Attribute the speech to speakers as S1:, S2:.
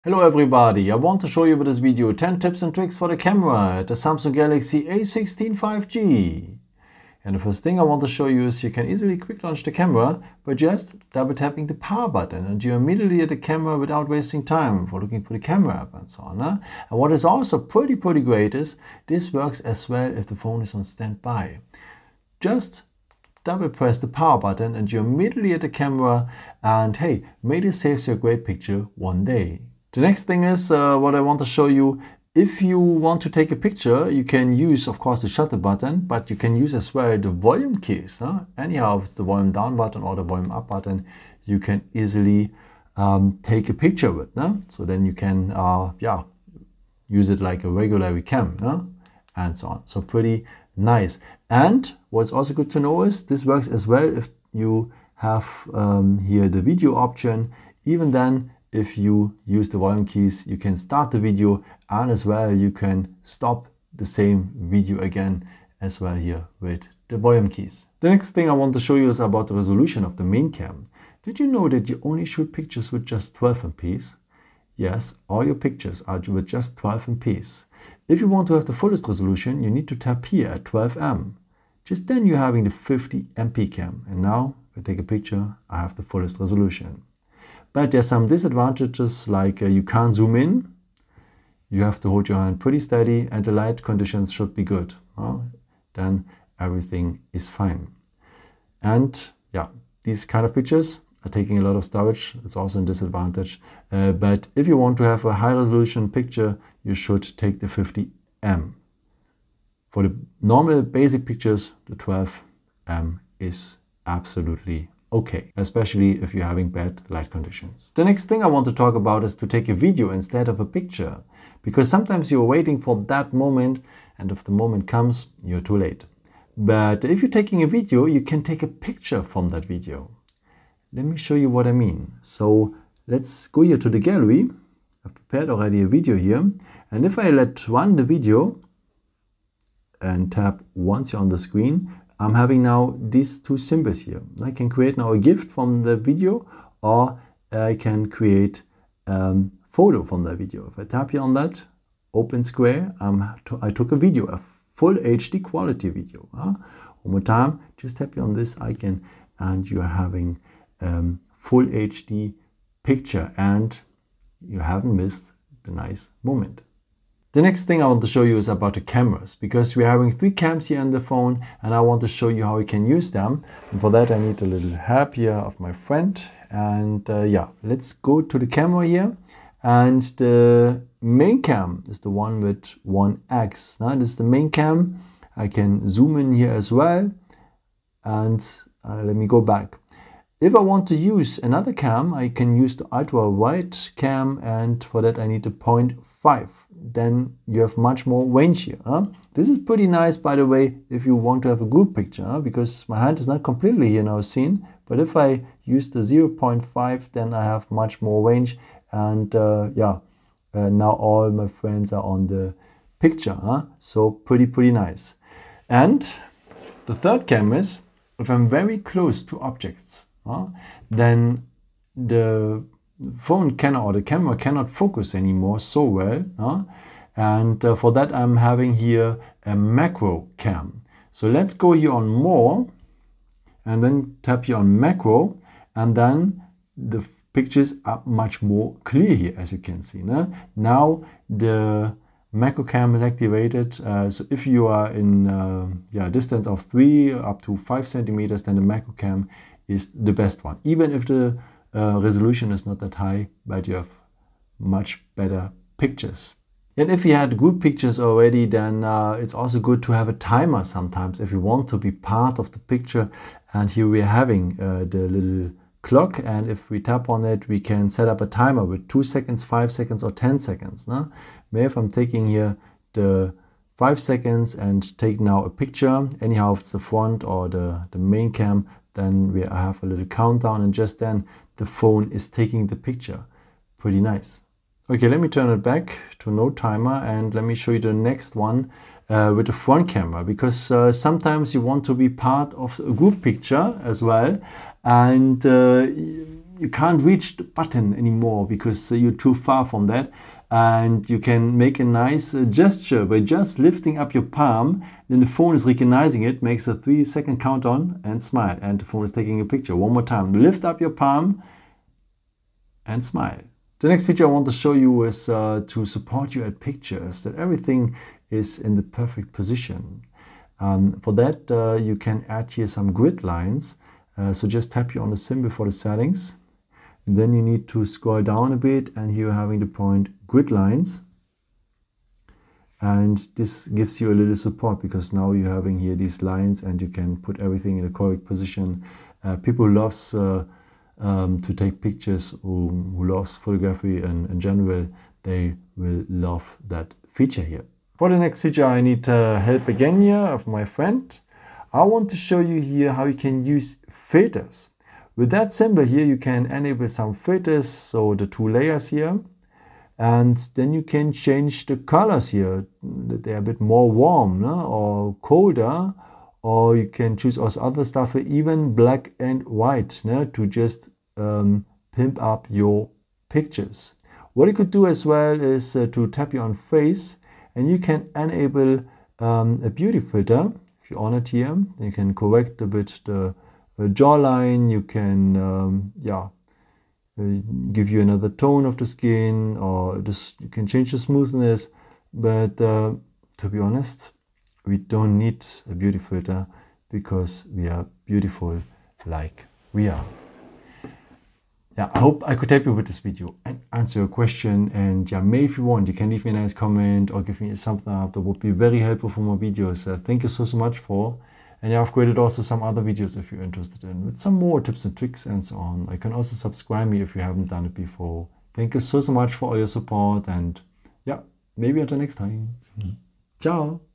S1: Hello everybody, I want to show you with this video 10 tips and tricks for the camera, the Samsung Galaxy A16 5G. And the first thing I want to show you is you can easily quick launch the camera by just double tapping the power button and you're immediately at the camera without wasting time for looking for the camera app and so on. And what is also pretty great is this works as well if the phone is on standby. Just double press the power button and you're immediately at the camera and hey, maybe this saves you a great picture one day. The next thing is what I want to show you. If you want to take a picture, you can use, of course, the shutter button, but you can use as well the volume keys. Anyhow, if it's the volume down button or the volume up button, you can easily take a picture with. So then you can use it like a regular cam and so on. So pretty nice. And what's also good to know is this works as well if you have here the video option. Even then, if you use the volume keys, you can start the video and as well you can stop the same video again as well here with the volume keys. The next thing I want to show you is about the resolution of the main cam. Did you know that you only shoot pictures with just 12 MPs? Yes, all your pictures are with just 12 MPs. If you want to have the fullest resolution, you need to tap here at 12M. Just then you're having the 50 MP cam. And now, if I take a picture, I have the fullest resolution. But there's some disadvantages like you can't zoom in, you have to hold your hand pretty steady and the light conditions should be good. Then everything is fine. And yeah, these kind of pictures are taking a lot of storage. It's also a disadvantage. But if you want to have a high resolution picture, you should take the 50M. For the normal basic pictures, the 12M is absolutely okay, especially if you're having bad light conditions. The next thing I want to talk about is to take a video instead of a picture, because sometimes you're waiting for that moment and if the moment comes, you're too late. But if you're taking a video, you can take a picture from that video. Let me show you what I mean. So let's go here to the gallery. I've prepared already a video here. And if I let run the video and tap once you're on the screen, I'm having now these two symbols here. I can create now a GIF from the video or I can create a photo from the video. If I tap here on that, open square, I took a video, a full HD quality video. One more time, just tap here on this icon and you're having full HD picture and you haven't missed the nice moment. The next thing I want to show you is about the cameras, because we're having 3 cams here on the phone and I want to show you how you can use them. And for that I need a little help here of my friend. And let's go to the camera here. And the main cam is the one with 1x. Now this is the main cam. I can zoom in here as well. And let me go back. If I want to use another cam, I can use the ultra wide cam, and for that I need the 0.5. Then you have much more range here. This is pretty nice, by the way, if you want to have a group picture, because my hand is not completely here now seen. But if I use the 0.5, then I have much more range. And now all my friends are on the picture. So pretty nice. And the third cam is if I'm very close to objects. Then the phone cannot, or the camera cannot focus anymore so well. And for that I'm having here a macro cam. So let's go here on more and then tap here on macro, and then the pictures are much more clear here, as you can see. Now the macro cam is activated. So if you are in distance of 3 up to 5 centimeters, then the macro cam is the best one, even if the resolution is not that high, but you have much better pictures. And if you had group pictures already, then it's also good to have a timer sometimes if you want to be part of the picture. And here we are having the little clock, and if we tap on it, we can set up a timer with 2 seconds, 5 seconds or 10 seconds. Maybe if I'm taking here the 5 seconds and take now a picture, anyhow if it's the front or the main cam, then we have a little countdown and just then the phone is taking the picture. Pretty nice. Okay, let me turn it back to no timer and let me show you the next one with the front camera, because sometimes you want to be part of a group picture as well, and you can't reach the button anymore because you're too far from that. And you can make a nice gesture by just lifting up your palm. Then the phone is recognizing it, makes a 3-second countdown and smile. And the phone is taking a picture. One more time. Lift up your palm and smile. The next feature I want to show you is to support you at pictures, that everything is in the perfect position. For that, you can add here some grid lines. So just tap here on the symbol for the settings. Then you need to scroll down a bit, and here you're having the point grid lines. And this gives you a little support because now you're having here these lines and you can put everything in the correct position. People love to take pictures, who loves photography and in general, they will love that feature here. For the next feature, I need help again here of my friend. I want to show you here how you can use filters. With that symbol here, you can enable some filters, so the 2 layers here, and then you can change the colors here. They're a bit more warm, no? Or colder, or you can choose also other stuff, even black and white, no? To just pimp up your pictures. What you could do as well is to tap here on face, and you can enable a beauty filter. If you on it here, you can correct a bit the jawline, you can give you another tone of the skin, or you can change the smoothness. But to be honest, we don't need a beauty filter because we are beautiful like we are. Yeah, I hope I could help you with this video and answer your question. And yeah, maybe if you want, you can leave me a nice comment or give me a thumbs up. That would be very helpful for my videos. Thank you so much for. And yeah, I've created also some other videos if you're interested in, with some more tips and tricks and so on. You can also subscribe me if you haven't done it before. Thank you so much for all your support, and yeah, maybe until next time. Ciao.